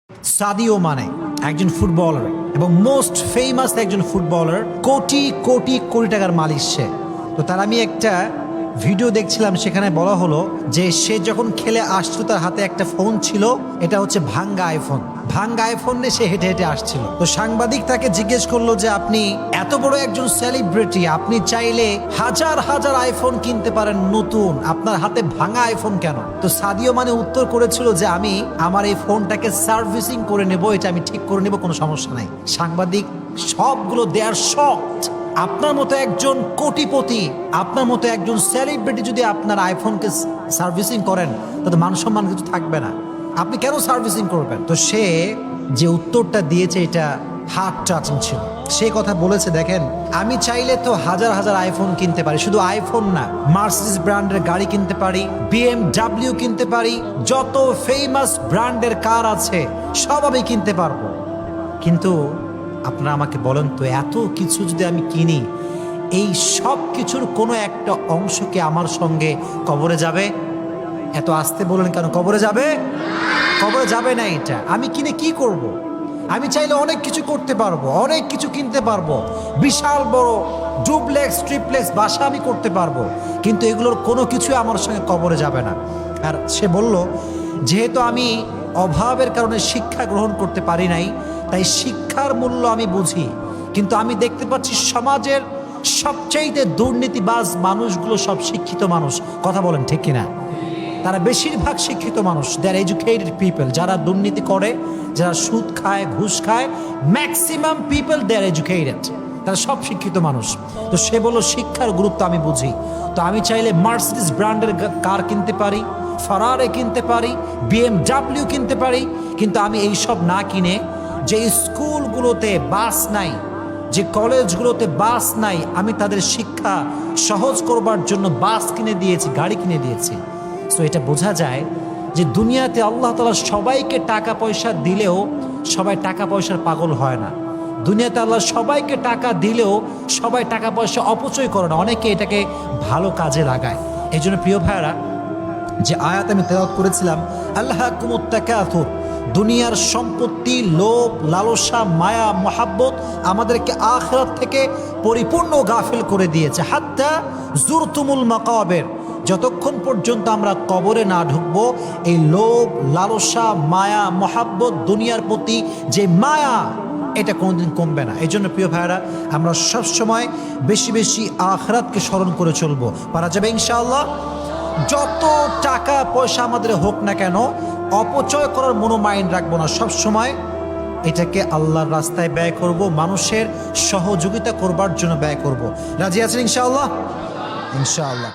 Sadio Mane একজন footballer এবং most famous একজন ফুটবলার, কোটি কোটি কোটি টাকার মালিক সে। তো তার আমি একটা ভিডিও দেখছিলাম, সেখানে বলা হলো যে সে যখন খেলে আসছিল তার হাতে একটা ফোন ছিল, এটা হচ্ছে ভাঙ্গা আইফোন। ভাঙ্গা আইফোন নিয়ে সে হেঁটে হেঁটে আসছিল। তো সাংবাদিক তাকে জিজ্ঞেস করলো যে আপনি এত বড় একজন সেলিব্রিটি, আপনি চাইলে হাজার হাজার আইফোন কিনতে পারেন নতুন, আপনার হাতে ভাঙা আইফোন কেন? তো সাদিও মানে উত্তর করেছিল যে আমি আমার এই ফোনটাকে সার্ভিসিং করে নেব, এটা আমি ঠিক করে নেব, কোনো সমস্যা নাই। সাংবাদিক সবগুলো দেয়ার শকড। আপনার মতো একজন কোটিপতি, আপনার মতো একজন সেলিব্রিটি যদি আপনার আইফোনকে সার্ভিসিং করেন, তাতে মান সম্মান কিছু থাকবে না, আপনি কেন সার্ভিসিং করবেন? তো সে যে উত্তরটা দিয়েছে এটা হার্ট টাচিং ছিল। সে কথা বলেছে, দেখেন আমি চাইলে তো হাজার হাজার আইফোন কিনতে পারি, শুধু আইফোন না, মার্সিডিজ ব্র্যান্ডের গাড়ি কিনতে পারি, BMW কিনতে পারি, যত ফেমাস ব্র্যান্ডের কার আছে সব আমি কিনতে পারবো। কিন্তু আপনারা আমাকে বলেন তো, এত কিছু যদি আমি কিনি, এই সব কিছুর কোনো একটা অংশ কি আমার সঙ্গে কবরে যাবে? এত আসতে বলেন কেন? কবরে যাবে? কবরে যাবে না। এটা আমি কিনে কি করব? আমি চাইলে অনেক কিছু করতে পারবো, অনেক কিছু কিনতে পারবো, বিশাল বড় ডুপ্লেক্স ট্রিপ্লেক্স বাসা আমি করতে পারবো, কিন্তু এগুলোর কোনো কিছুই আমার সঙ্গে কবরে যাবে না। আর সে বলল, যেহেতু আমি অভাবের কারণে শিক্ষা গ্রহণ করতে পারি নাই, তাই শিক্ষার মূল্য আমি বুঝি। কিন্তু আমি দেখতে পাচ্ছি সমাজের সবচাইতে দুর্নীতিবাজ মানুষগুলো সব শিক্ষিত মানুষ। কথা বলেন ঠিক কিনা? তারা বেশিরভাগ শিক্ষিত মানুষ, দে আর এডুকেটেড পিপল। যারা দুর্নীতি করে, যারা সুদ খায়, ঘুষ খায়, maximum people they are educated, তারা সব শিক্ষিত মানুষ। তো সে বলল শিক্ষার গুরুত্ব আমি বুঝি, তো আমি চাইলে মার্সিডিজ ব্র্যান্ডের কার কিনতে পারি, ফারারে কিনতে পারি, BMW কিনতে পারি, কিন্তু আমি এই সব না কিনে যে স্কুলগুলোতে বাস নাই, যে কলেজগুলোতে বাস নাই, আমি তাদের শিক্ষা সহজ করবার জন্য বাস কিনে দিয়েছি, গাড়ি কিনে দিয়েছি। সো এটা বোঝা যায় যে দুনিয়াতে আল্লাহ তাআলা সবাইকে টাকা পয়সা দিলেও সবাই টাকা পয়সার পাগল হয় না। দুনিয়াতে আল্লাহ সবাইকে টাকা দিলেও সবাই টাকা পয়সা অপচয় করে না, অনেকে এটাকে ভালো কাজে লাগায়। এই জন্য প্রিয় ভাইয়ারা, যে আয়াত আমি তেলাওয়াত করেছিলাম, আল্লাহকুমুত তাকাসুর, দুনিয়ার সম্পত্তি, লোভ, লালসা, মায়া, মহাব্বত আমাদেরকে আখিরাত থেকে পরিপূর্ণ গাফিল করে দিয়েছে। হাত্তা জুরতুমুল মাকাবির, যতক্ষণ পর্যন্ত আমরা কবরে না ঢুকবো, এই লোভ, লালসা, মায়া, মহাব্বত, দুনিয়ার প্রতি যে মায়া, এটা কোনোদিন কমবে না। এই জন্য প্রিয় ভাইয়েরা, আমরা সবসময় বেশি বেশি আখিরাতকে স্মরণ করে চলবো। পারা যাবে ইনশাআল্লাহ? যত টাকা পয়সা আমাদের হোক না কেন, অপচয় করার মনোমাইন্ড রাখবো না, সব সময় এটাকে আল্লাহর রাস্তায় ব্যয় করব, মানুষের সহযোগিতা করবার জন্য ব্যয় করব। রাজি আছেন ইনশাআল্লাহ? ইনশাআল্লাহ।